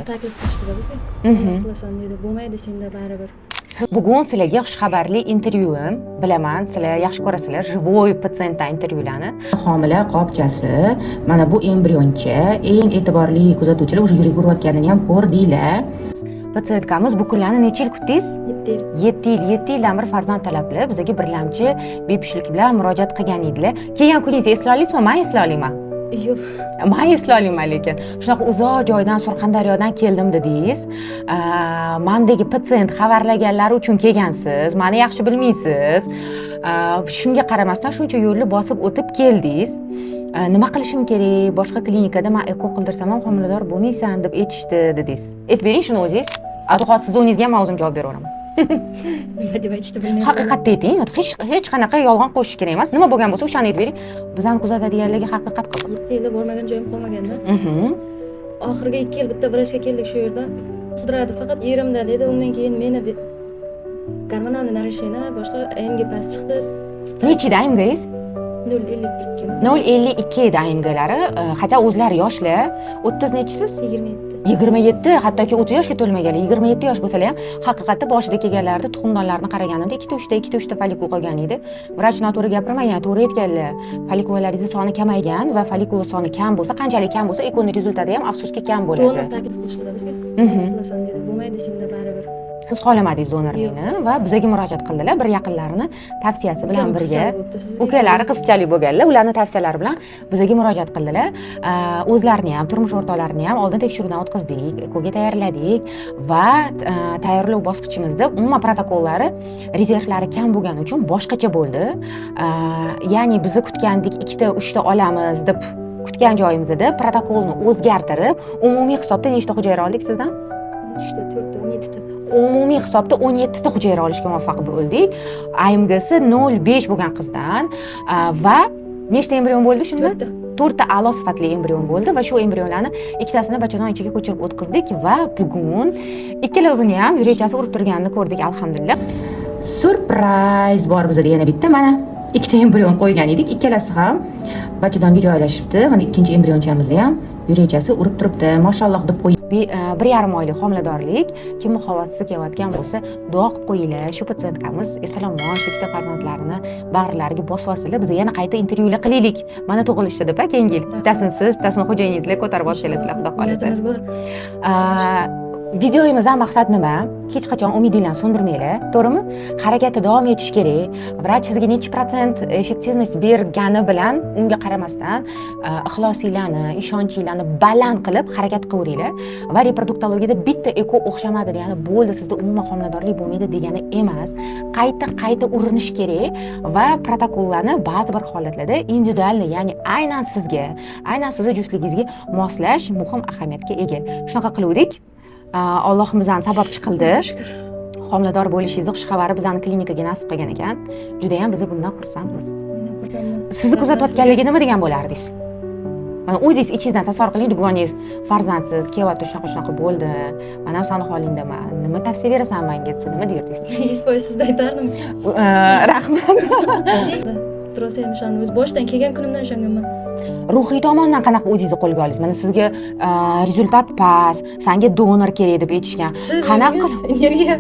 taklif qilishdi bizga. Qilasan dedi. Bo'lmaydi senda baribir. Bugun sizlarga xushxabarli intervyuim. Bilaman, sizlar yaxshi ko'rasizlar живой patsientdan intervyularni. Homila qopchasi, mana bu embrioncha, eng e'tiborli kuzatuvchilar уже yurayotganini ham ko'rdinglar. Patsientkamiz bu kunlarni necha yil kutdingiz? 7 yil. 7 yildan beri farzand talabli. Bizga birlamchi bepishlik bilan murojaat qilgan edilar. Kelgan kuningizni eslay olasizmi? Men eslay olaman. Yo'q. Men eslay olmayman lekin. Shunaqa uzoq joydan Surxondaryodan keldim dedingiz. Mendagi patsient xabarlaganlari uchun kelgansiz. Meni yaxshi bilmaysiz. Shunga qaramasdan shuncha yo'lni bosib o'tib keldingiz. Nima qilishim kerak? Boshqa klinikada men eko qildirsam ham homilador bo'lmaysan deb aytishdi dedingiz. Aytib bering shuni o'zingiz. Adhoqat siz o'zingizga ham o'zim javob beraveraman. Nima deb aytishni bilmayman. Haqiqatni ayting. Hech qanaqa yolg'on qo'shish kerak emas. Nima bo'lgan bo'lsa o'shani aytib bering. Bizani kuzatadiganlarga haqiqat qilib. 7 yilda bormagan joyim qolmaganda. Oxirgi 2 yil bitta vrachga keldik shu yerda. Sudradi faqat yerimda dedi. Undan keyin meni gormonal narashina boshqa AMG past chiqdi. Nechida AMGingiz? 0.52. 0.52 edi AMGlari. Hatto o'zlari yoshlar. 30 nechisiz? 27. 27, hattoki 30 yoshga to'lmaganlar. 27 yosh bo'lsalar ham haqiqatda boshida kelganlarida tuxumdonlarni qaraganimda 2-3 ta folikul qolgan edi. Vrach noto'g'ri gapirmagan, to'g'ri aytganlar. Folikullaringiz soni kamaygan va folikul soni kam bo'lsa, qanchalik kam bo'lsa, ekoning rezultati ham afsuski kam bo'ladi. Donor taklif qilishdi bizga. Qilasan dedi. Bo'lmaydi senda baribir. Siz xohlamadingiz donorlikni va bizga murojaat qildilar. Bir yaqinlarini tavsiyasi bilan birga. Ukalari qizchalik bo'lganlar, ularning tavsiyalari bilan bizga murojaat qildilar. O'zlarini ham, turmush o'rtoqlarini ham oldin tekshiruvdan o'tkazdik, ekoga tayyorladik va tayyorlov bosqichimizda umuman protokollari, rezervlari kam bo'lgani uchun boshqacha bo'ldi. Ya'ni bizni kutgandik 2 ta 3 ta olamiz deb kutgan joyimizda protokolni o'zgartirib, umumiy hisobda nechta hujayra oldik sizdan? 3 ta, 4 ta, 17 ta. Umumiy hisobda 17 ta hujayra olishga muvaffaq bo'ldik. AMGsi 0.5 bo'lgan qizdan va nechta embrion bo'ldi shunda? 4 ta a'lo sifatli embrion bo'ldi va shu embrionlarni ikkitasini bachadon ichiga ko'chirib o'tkazdik va bugun ikkalovini ham yuraychasi urib turganini ko'rdik, alhamdulillah. Surpriz bor bizda yana bitta, mana 2 ta embrion qo'ygan edik, ikkalasi ham bachadonga joylashibdi. Mana ikkinchi embrionchamizni ham yuraychasi urib turibdi. Mashalloh deb qo'ying. 1,5 oylik homiladorlik, kim muxovasiz kelayotgan bo'lsa, duo qilib qo'yinglar. Shu patsientkamiz esalomon bitta farzandlarini bag'rlariga bosib olsalar, biz yana qayta intervyular qilaylik. Mana tug'ilishdi deb, keyingi yil. Bittasini siz, bittasini xo'jayingizlar ko'tarib olib kelasizlar, xudo xolasa. Niyatimiz bor. Videoyimizdan maqsad nima? Hech qachon umidinglarni so'ndirmanglar, to'g'rimi? Harakatda davom etish kerak. Vrach sizga necha % effektivnost bergani bilan unga qaramasdan ixlosinglarni, ishonchinglarni baland qilib harakat qilaveringlar va reproduktologiyada bitta eko o'xshamadi, ya'ni bo'ldi sizda umuman homiladorlik bo'lmaydi degani emas. Qayta urinish kerak va protokollarni ba'zi bir holatlarda individual, ya'ni aynan sizni juftligingizga moslash muhim ahamiyatga ega. Shunaqa qiluvdik. Allohim bizani sababchi qildi. Homilador bo'lishingizni xushxabari bizani klinikaga nasib qilgan ekan. Juda ham biz bundan xursandmiz. Sizni kuzatayotganlarga nima degan bo'lardingiz? Mana o'zingiz ichingizdan tasavvur qiling, dugoningiz farzandsiz, kelyapti, shunaqa bo'ldi. Mana sani holingdaman. Nima tavsiya berasan menga desa, nima derdingiz? 100% sizga aytardim. Rahmat. Tursa ham o'shani o'z boshidan kelgan kunimdan ishonganman. Ruhiy tomondan qanaqa o'zingizni qo'lga oldingiz? Mana sizga rezultat past, senga donor kerak deb aytishgan. Qanaqa energiya?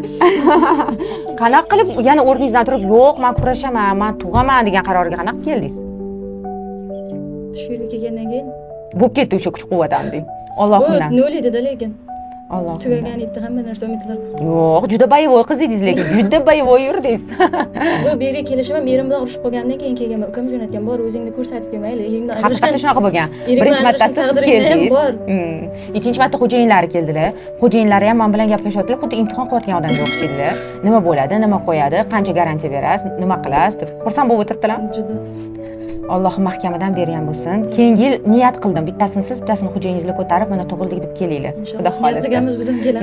Qanaqa qilib yana o'rningizdan turib, yo'q, men kurashaman, men tug'aman degan qarorga qanaqa keldingiz? Shu yerga kelgandan keyin bo'lib ketdi o'sha kuch-quvvatim deng. Allohimdan. Bu nol edi-da lekin. Alloh. Tugagan edi hamma narsa umidlar. Yo'q, juda boyevoy qiz edingiz lekin, juda boyevoy yurdingiz. Bu yerga kelishim ham erim bilan urushib qolgandan keyin kelganman. Ukam jo'natgan, bor o'zingni ko'rsatib kelmayli. Erimdan haqiqatda shunaqa bo'lgan. Birinchi marta siz keldingiz. Ikkinchi marta xo'jayinlari keldilar. Xo'jayinlari ham men bilan gaplashyaptilar, xuddi imtihon qilayotgan odamga o'xshaydilar. Nima bo'ladi, nima qo'yadi, qancha garantiya berasiz, nima qilasiz deb. Xursand bo'lib o'tiribdilar. Juda. Alloh mahkamadan bergan bo'lsin. Keyingi yil niyat qildim, bittasini siz, bittasini xo'jayingizga ko'tarib, mana tug'ildik deb kelinglar. Xudo xolasa. Niyat qilganmiz biz ham kelamiz.